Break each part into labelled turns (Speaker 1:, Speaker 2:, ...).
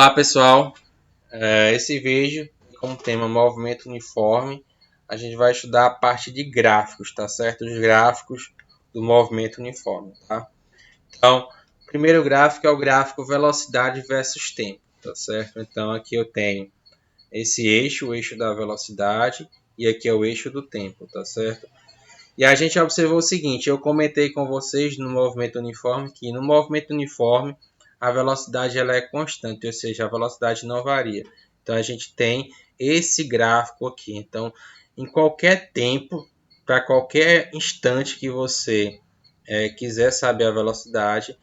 Speaker 1: Olá pessoal, esse vídeo com o tema movimento uniforme, a gente vai estudar a parte de gráficos, tá certo? Os gráficos do movimento uniforme, tá? Então, o primeiro gráfico é o gráfico velocidade versus tempo, tá certo? Então aqui eu tenho esse eixo, o eixo da velocidade, e aqui é o eixo do tempo, tá certo? E a gente observou o seguinte, eu comentei com vocês no movimento uniforme que no movimento uniforme a velocidade ela é constante, ou seja, a velocidade não varia. Então a gente tem esse gráfico aqui. Então, em qualquer tempo, para qualquer instante que você quiser saber a velocidade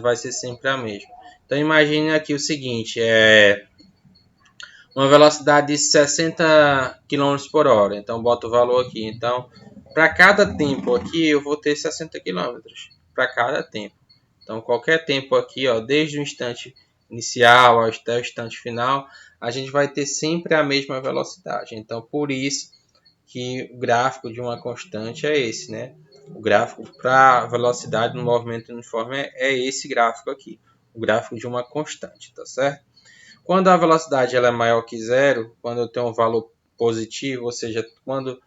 Speaker 1: vai ser sempre a mesma. Então imagine aqui o seguinte, uma velocidade de 60 km por hora. Então, bota o valor aqui. Então, para cada tempo aqui, eu vou ter 60 km. Para cada tempo. Então, qualquer tempo aqui, ó, desde o instante inicial até o instante final, a gente vai ter sempre a mesma velocidade. Então, por isso que o gráfico de uma constante é esse, né? O gráfico para velocidade no movimento uniforme é esse gráfico aqui. O gráfico de uma constante, tá certo? Quando a velocidade ela é maior que zero, quando eu tenho um valor positivo, ou seja, quando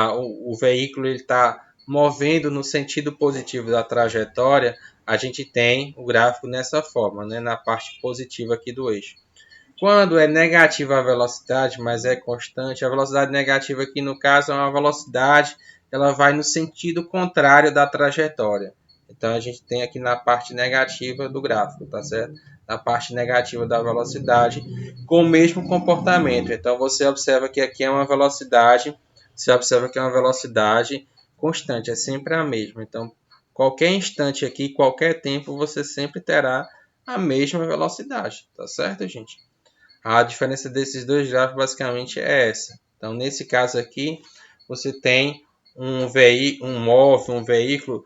Speaker 1: o veículo está movendo no sentido positivo da trajetória, a gente tem o gráfico nessa forma, né, na parte positiva aqui do eixo. Quando é negativa a velocidade, mas é constante, a velocidade negativa aqui no caso é uma velocidade, ela vai no sentido contrário da trajetória. Então a gente tem aqui na parte negativa do gráfico, tá certo? Na parte negativa da velocidade, com o mesmo comportamento. Então você observa que aqui é uma velocidade, você observa que é uma velocidade constante, é sempre a mesma. Então qualquer instante aqui, qualquer tempo, você sempre terá a mesma velocidade, tá certo, gente? A diferença desses dois gráficos basicamente é essa. Então, nesse caso aqui, você tem um veículo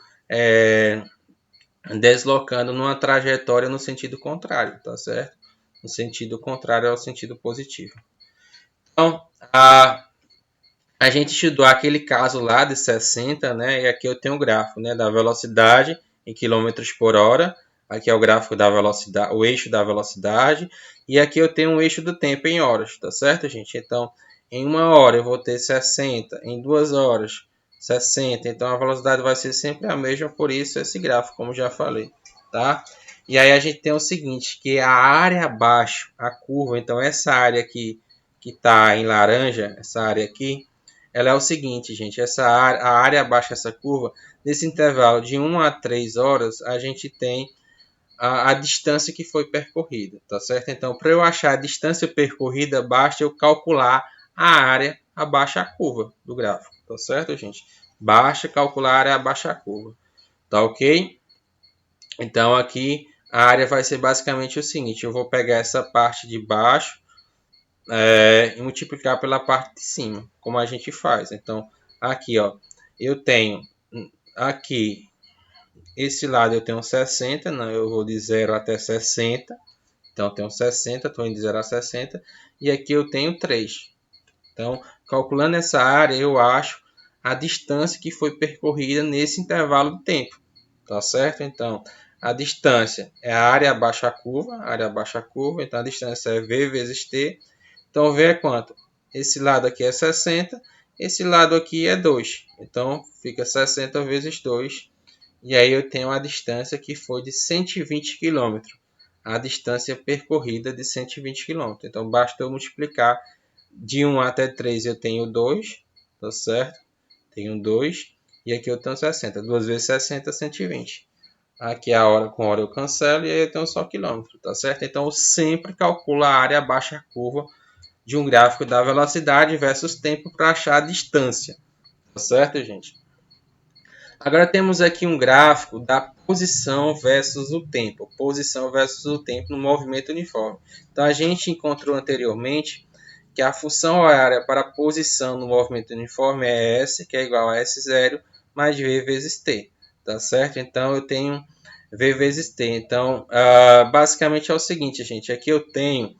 Speaker 1: deslocando numa trajetória no sentido contrário, tá certo? No sentido contrário ao sentido positivo. Então, a gente estudou aquele caso lá de 60, né? E aqui eu tenho o gráfico, né, da velocidade em quilômetros por hora. Aqui é o gráfico da velocidade, o eixo da velocidade. E aqui eu tenho o eixo do tempo em horas, tá certo, gente? Então, em 1 hora eu vou ter 60, em 2 horas 60. Então, a velocidade vai ser sempre a mesma, por isso esse gráfico, como já falei, tá? E aí a gente tem o seguinte, que a área abaixo, a curva, então essa área aqui que está em laranja, essa área aqui, ela é o seguinte, gente, a área abaixo dessa curva, nesse intervalo de 1 a 3 horas, a gente tem a distância que foi percorrida, tá certo? Então, para eu achar a distância percorrida, basta eu calcular a área abaixo da curva do gráfico, tá certo, gente? Basta calcular a área abaixo da curva, tá ok? Então, aqui a área vai ser basicamente o seguinte, eu vou pegar essa parte de baixo, e multiplicar pela parte de cima, como a gente faz. Então, aqui, ó, eu tenho aqui, esse lado eu tenho 60, né? Eu vou de 0 até 60. Então, eu tenho 60, estou indo de 0 a 60. E aqui eu tenho 3. Então, calculando essa área, eu acho a distância que foi percorrida nesse intervalo de tempo. Tá certo? Então, a distância é a área abaixo da curva. Então, a distância é V vezes T. Então, V é quanto? Esse lado aqui é 60, esse lado aqui é 2. Então, fica 60 vezes 2. E aí eu tenho a distância que foi de 120 km. A distância percorrida de 120 km. Então, basta eu multiplicar de 1 até 3, eu tenho 2, tá certo? Tenho 2. E aqui eu tenho 60. 2 vezes 60, 120. Aqui a hora com hora eu cancelo e aí eu tenho só quilômetro, tá certo? Então, eu sempre calculo a área abaixo da curva de um gráfico da velocidade versus tempo para achar a distância, tá certo, gente? Agora temos aqui um gráfico da posição versus o tempo, no movimento uniforme. Então a gente encontrou anteriormente que a função horária para a posição no movimento uniforme é S, que é igual a S0 mais V vezes T, tá certo? Então eu tenho V vezes T. Então basicamente é o seguinte, gente, aqui eu tenho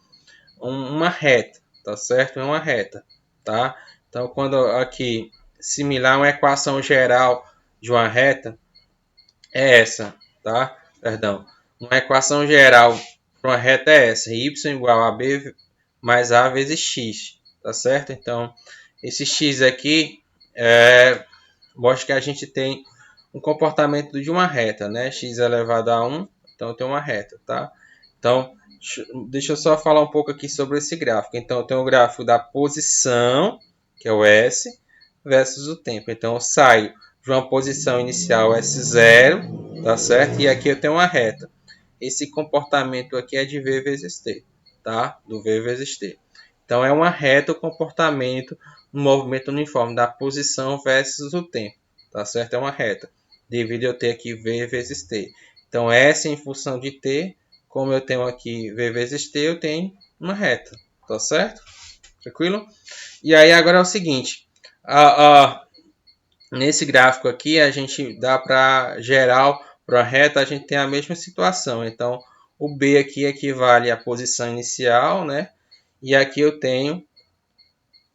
Speaker 1: uma reta, tá certo? É uma reta, tá? Então, quando aqui similar uma equação geral de uma reta é essa, tá? Perdão. Uma equação geral para uma reta é essa, y igual a b mais a vezes x, tá certo? Então, esse x aqui mostra que a gente tem um comportamento de uma reta, né? X elevado a 1, então tem uma reta, tá? Então, deixa eu só falar um pouco aqui sobre esse gráfico. Então, eu tenho o gráfico da posição, que é o S, versus o tempo. Então, eu saio de uma posição inicial S0, tá certo? E aqui eu tenho uma reta. Esse comportamento aqui é de V vezes T, tá? Do V vezes T. Então, é uma reta o comportamento no movimento uniforme da posição versus o tempo, tá certo? É uma reta. Devido eu ter aqui V vezes T. Então, S em função de T, como eu tenho aqui V vezes T, eu tenho uma reta, tá certo? Tranquilo? E aí, agora é o seguinte. Nesse gráfico aqui, a gente dá para geral, para a reta, a gente tem a mesma situação. Então, o B aqui equivale à posição inicial, né? E aqui eu tenho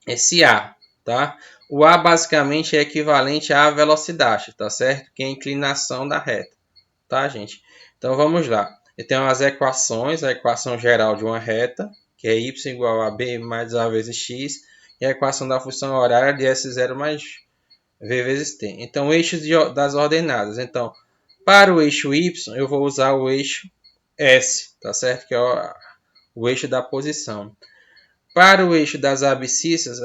Speaker 1: esse A, tá? O A basicamente é equivalente à velocidade, tá certo? Que é a inclinação da reta, tá, gente? Então, vamos lá. Eu tenho as equações, a equação geral de uma reta, que é y igual a b mais a vezes x, e a equação da função horária de S0 mais V vezes T. Então, eixos das ordenadas. Então, para o eixo Y, eu vou usar o eixo S, tá certo? Que é o eixo da posição. Para o eixo das abscissas,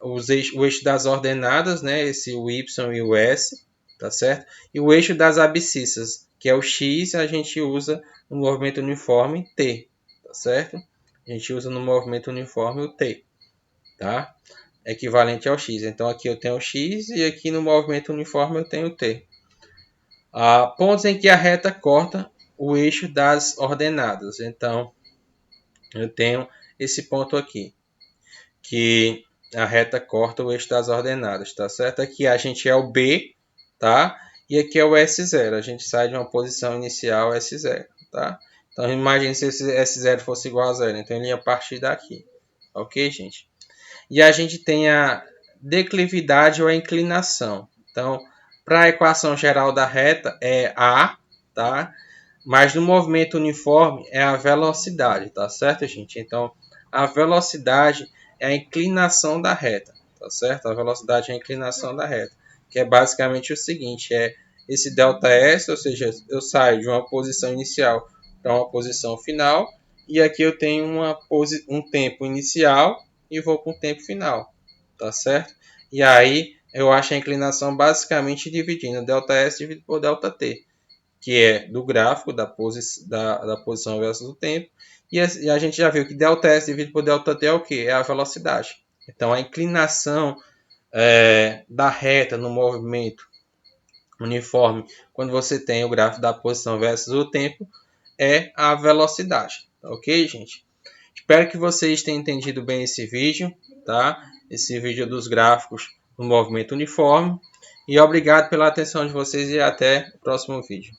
Speaker 1: o eixo das ordenadas, né? Esse o Y e o S, tá certo? E o eixo das abscissas, que é o X, a gente usa no movimento uniforme T, tá certo? A gente usa no movimento uniforme o T, tá? Equivalente ao x. Então aqui eu tenho o x e aqui no movimento uniforme eu tenho o t. Pontos em que a reta corta o eixo das ordenadas. Então eu tenho esse ponto aqui, que a reta corta o eixo das ordenadas, tá certo? Aqui a gente é o B, tá? E aqui é o S0. A gente sai de uma posição inicial S0, tá? Então imagine se esse S0 fosse igual a zero. Então ele ia partir daqui. Ok, gente? E a gente tem a declividade ou a inclinação. Então, para a equação geral da reta é A, tá? Mas no movimento uniforme é a velocidade, tá certo, gente? Então, a velocidade é a inclinação da reta, tá certo? A velocidade é a inclinação da reta, que é basicamente o seguinte, é esse ΔS, ou seja, eu saio de uma posição inicial para uma posição final, e aqui eu tenho um tempo inicial e vou com o tempo final, tá certo? E aí eu acho a inclinação basicamente dividindo ΔS dividido por ΔT, que é do gráfico da posição versus o tempo. E a gente já viu que ΔS dividido por ΔT é o que? É a velocidade. Então a inclinação da reta no movimento uniforme, quando você tem o gráfico da posição versus o tempo, é a velocidade. Ok, gente? Espero que vocês tenham entendido bem esse vídeo, tá? Esse vídeo dos gráficos no movimento uniforme. E obrigado pela atenção de vocês e até o próximo vídeo.